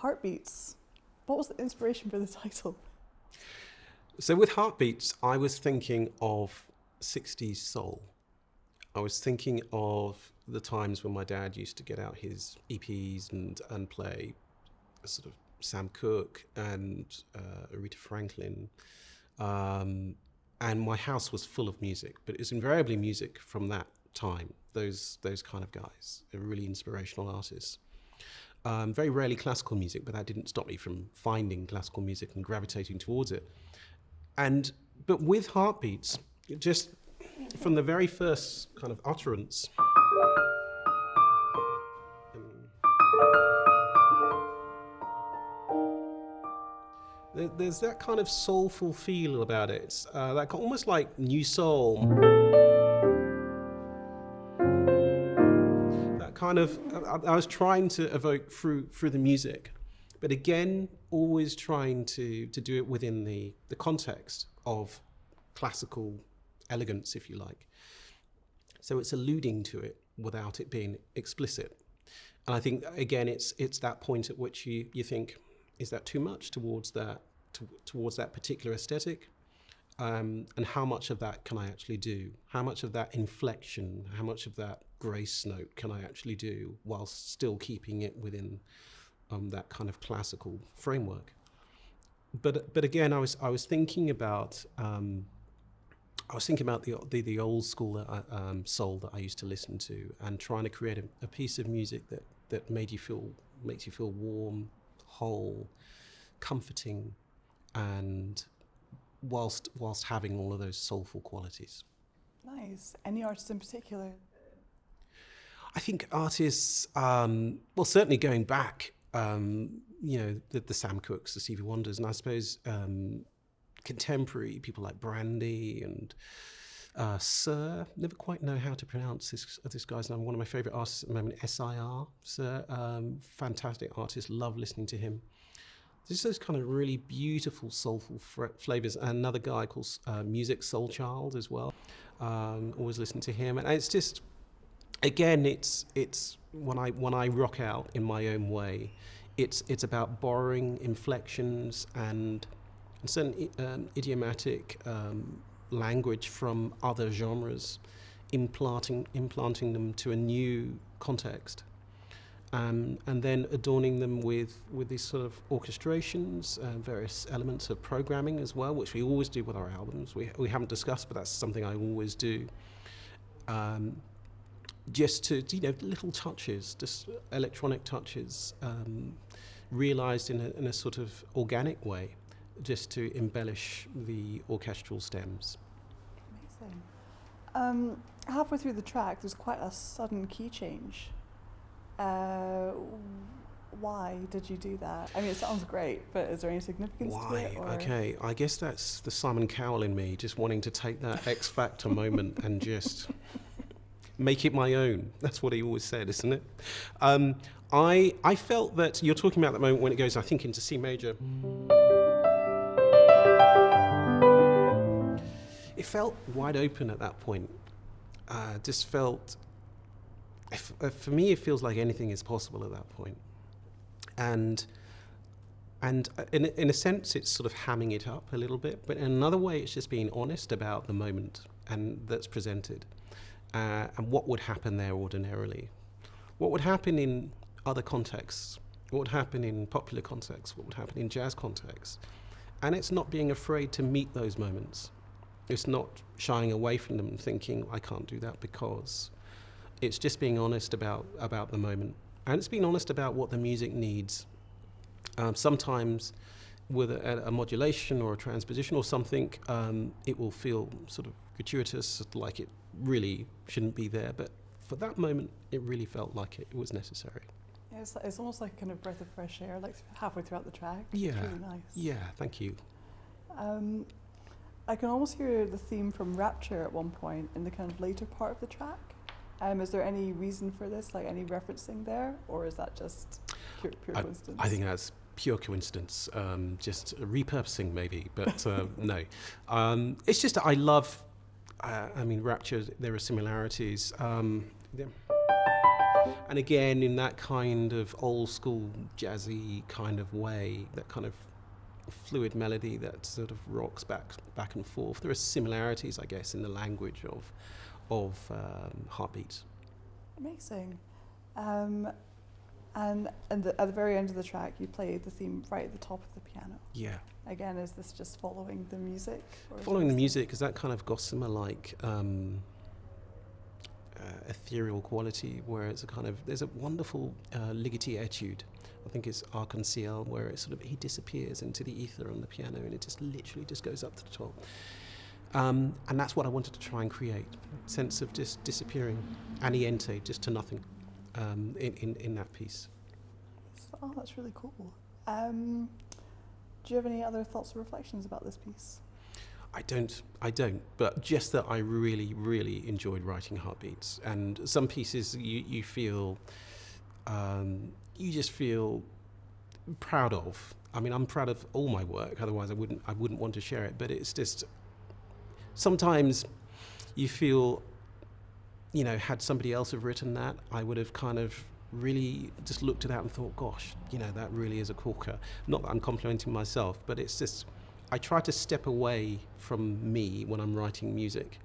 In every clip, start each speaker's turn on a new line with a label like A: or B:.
A: Heartbeats. What was the inspiration for the title?
B: So with Heartbeats, I was thinking of 60s soul. I was thinking of the times when my dad used to get out his EPs and play sort of Sam Cooke and Aretha Franklin. And my house was full of music, but it was invariably music from that time, those kind of guys. They're really inspirational artists. Very rarely classical music, but that didn't stop me from finding classical music and gravitating towards it. But with Heartbeats, just from the very first kind of utterance, there's that kind of soulful feel about it. It's like almost like new soul. That kind of, I was trying to evoke through the music, but again, always trying to do it within the context of classical elegance, if you like. So it's alluding to it without it being explicit. And I think, again, it's that point at which you think, is that too much towards that particular aesthetic? And how much of that can I actually do? How much of that inflection, how much of that grace note can I actually do while still keeping it within that kind of classical framework? But again, I was thinking about the old school soul that I used to listen to, and trying to create a piece of music that makes you feel warm, whole, comforting, and whilst having all of those soulful qualities.
A: Nice. Any artists in particular?
B: I think artists, well, certainly going back, the Sam Cookes, the Stevie Wonders, and I suppose contemporary people like Brandy and Sir. Never quite know how to pronounce this guy's name. One of my favourite artists at the moment, SIR. Sir, fantastic artist. Love listening to him. Just those kind of really beautiful, soulful flavours. Another guy called Music Soul Child as well. Always listen to him, and it's just, again, it's when I rock out in my own way, it's about borrowing inflections and certain idiomatic language from other genres, implanting them to a new context. And then adorning them with these sort of orchestrations, various elements of programming as well, which we always do with our albums. We haven't discussed, but that's something I always do. Just to, little touches, just electronic touches, realized in a sort of organic way, just to embellish the orchestral stems.
A: Amazing. Halfway through the track, there's quite a sudden key change. Why did you do that? I mean, it sounds great, but is there any significance to it?
B: Why? Okay, I guess that's the Simon Cowell in me, just wanting to take that X Factor moment and just make it my own. That's what he always said, isn't it? I felt that you're talking about that moment when it goes, I think, into C major. It felt wide open at that point. Just felt, for me, it feels like anything is possible at that point. And in a sense, it's sort of hamming it up a little bit, but in another way, it's just being honest about the moment and that's presented, and what would happen there ordinarily, what would happen in other contexts, what would happen in popular contexts, what would happen in jazz contexts, and it's not being afraid to meet those moments. It's not shying away from them and thinking, I can't do that because. It's just being honest about the moment. And it's being honest about what the music needs. Sometimes with a modulation or a transposition or something, it will feel sort of gratuitous, like it really shouldn't be there. But for that moment, it really felt like it was necessary.
A: Yeah, it's almost like a kind of breath of fresh air, like halfway throughout the track.
B: Yeah,
A: it's really nice.
B: Yeah, thank you.
A: I can almost hear the theme from Rapture at one point in the kind of later part of the track. Is there any reason for this, like any referencing there, or is that just pure coincidence?
B: I think that's pure coincidence, just repurposing maybe, but no. It's just I love, Rapture, there are similarities. And again, in that kind of old school jazzy kind of way, that kind of fluid melody that sort of rocks back and forth. There are similarities, I guess, in the language of Heartbeats.
A: Amazing. And at the very end of the track, you play the theme right at the top of the piano.
B: Yeah.
A: Again, is this just following the music?
B: Following the music is that kind of gossamer-like ethereal quality, where it's a kind of, there's a wonderful Ligeti etude, I think it's Arc-en-Ciel, where it sort of, he disappears into the ether on the piano and it just literally just goes up to the top. And that's what I wanted to try and create, sense of just disappearing, aniente, just to nothing, in that piece.
A: Oh, that's really cool. Do you have any other thoughts or reflections about this piece?
B: I don't, but just that I really, really enjoyed writing Heartbeats. And some pieces you feel, you just feel proud of. I mean, I'm proud of all my work, otherwise I wouldn't want to share it, but it's just, sometimes you feel, you know, had somebody else have written that, I would have kind of really just looked at that and thought, gosh, you know, that really is a corker. Not that I'm complimenting myself, but it's just, I try to step away from me when I'm writing music,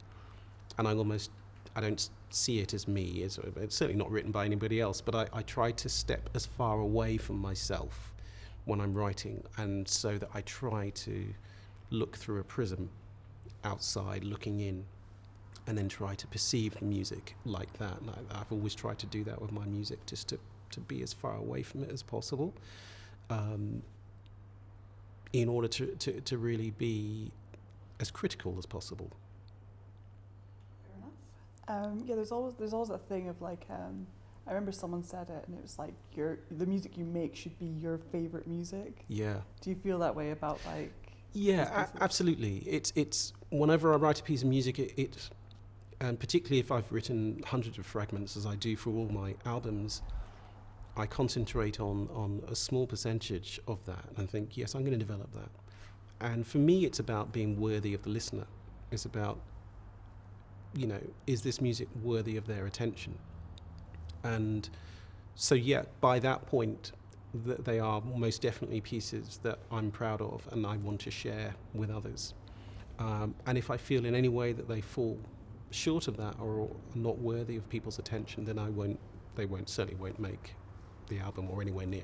B: and I don't see it as me. It's certainly not written by anybody else, but I try to step as far away from myself when I'm writing, and so that I try to look through a prism outside, looking in, and then try to perceive the music like that. And I've always tried to do that with my music, just to be as far away from it as possible, in order to really be as critical as possible.
A: Fair enough. Yeah, there's always that thing of like, I remember someone said it, and it was like, the music you make should be your favorite music.
B: Yeah.
A: Do you feel that way about like?
B: Yeah, absolutely. It's whenever I write a piece of music, and particularly if I've written hundreds of fragments, as I do for all my albums, I concentrate on a small percentage of that and think, yes, I'm going to develop that. And for me, it's about being worthy of the listener. It's about, you know, is this music worthy of their attention? And so, yeah, by that point, they are most definitely pieces that I'm proud of and I want to share with others. And if I feel in any way that they fall short of that or are not worthy of people's attention, then they certainly won't make the album or anywhere near.